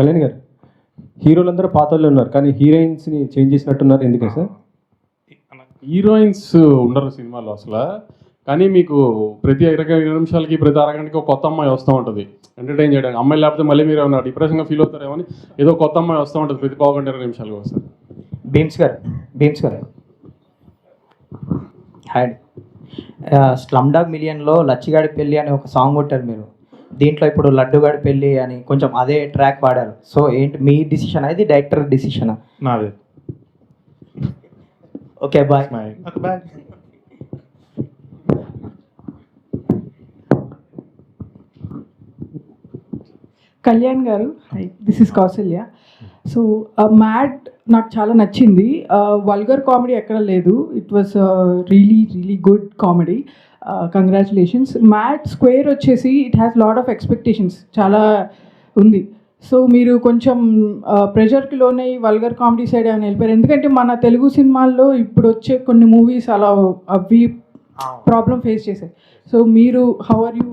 కళ్యాణ్ గారు, హీరోలందరూ పాత వాళ్ళే ఉన్నారు, కానీ హీరోయిన్స్ని చేంజ్ చేసినట్టున్నారు, ఎందుకే సార్? హీరోయిన్స్ ఉండరు సినిమాలో అసలు. కానీ మీకు ప్రతి 20 నిమిషాలకి, ప్రతి అరగంటకి ఒక కొత్త అమ్మాయి వస్తూ ఉంటుంది ఎంటర్టైన్ చేయడానికి. అమ్మాయి లేకపోతే మళ్ళీ మీరు ఏమన్నా డిప్రెషన్గా ఫీల్ అవుతారేమో అని ఏదో కొత్త అమ్మాయి వస్తూ ఉంటుంది ప్రతి 15-20 నిమిషాలకు వస్తారు. బీమ్స్ గారు హాయ్. స్లమ్ డాగ్ మిలియన్లో లచ్చిగాడి పెళ్ళి అని ఒక సాంగ్ కొట్టారు మీరు. దీంట్లో ఇప్పుడు లడ్డుగాడి పెళ్ళి అని కొంచెం అదే ట్రాక్ పాడారు. సో ఏంటి మీ డిసిషన్, అది డైరెక్టర్ డిసిషనా? నాదే. Okay bye. బాయ్. కళ్యాణ్ గారు, this is Kausalya. So Mad నాకు చాలా నచ్చింది. వల్గర్ కామెడీ ఎక్కడ లేదు. It was really good comedy. Congratulations. Mad square వచ్చేసి it has lot of expectations చాలా ఉంది. సో మీరు కొంచెం ప్రెషర్కి లోనే వల్గర్ కామెడీ సైడ్ ఏమైనా వెళ్ళిపోయారు. ఎందుకంటే మన తెలుగు సినిమాల్లో ఇప్పుడు వచ్చే కొన్ని మూవీస్ అలా అవి ప్రాబ్లం ఫేస్ చేశాయి. సో మీరు హౌ ఆర్ యూ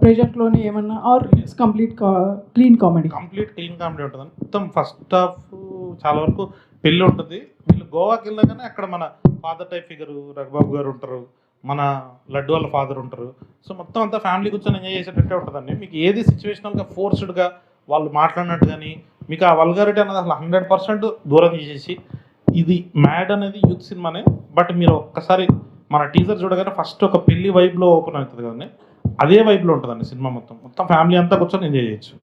ప్రెషర్లోనే ఏమన్నా, or it's complete clean comedy ఉంటుంది. మొత్తం ఫస్ట్ హాఫ్ చాలా వరకు పెళ్ళి ఉంటుంది. వీళ్ళు గోవాకి వెళ్ళగానే అక్కడ మన ఫాదర్ టైప్ ఫిగర్ రఘుబాబు గారు ఉంటారు, మన లడ్డు వాళ్ళ ఫాదర్ ఉంటారు. సో మొత్తం అంతా ఫ్యామిలీ కూర్చొని ఎంజాయ్ చేసేటట్టే ఉంటుందండి. మీకు ఏది సిచ్యువేషనల్గా ఫోర్స్డ్గా వాళ్ళు మాట్లాడినట్టు కానీ మీకు ఆ వల్గారిటీ అనేది అసలు 100% దూరం చేసేసి, ఇది మ్యాడ్ అనేది యూత్ సినిమానే. బట్ మీరు ఒక్కసారి మన టీజర్ చూడగానే ఫస్ట్ ఒక పెళ్లి వైబ్లో ఓపెన్ అవుతుంది కదండి, అదే వైబ్లో ఉంటుందండి సినిమా. మొత్తం ఫ్యామిలీ అంతా కూర్చొని ఎంజాయ్ చేయొచ్చు.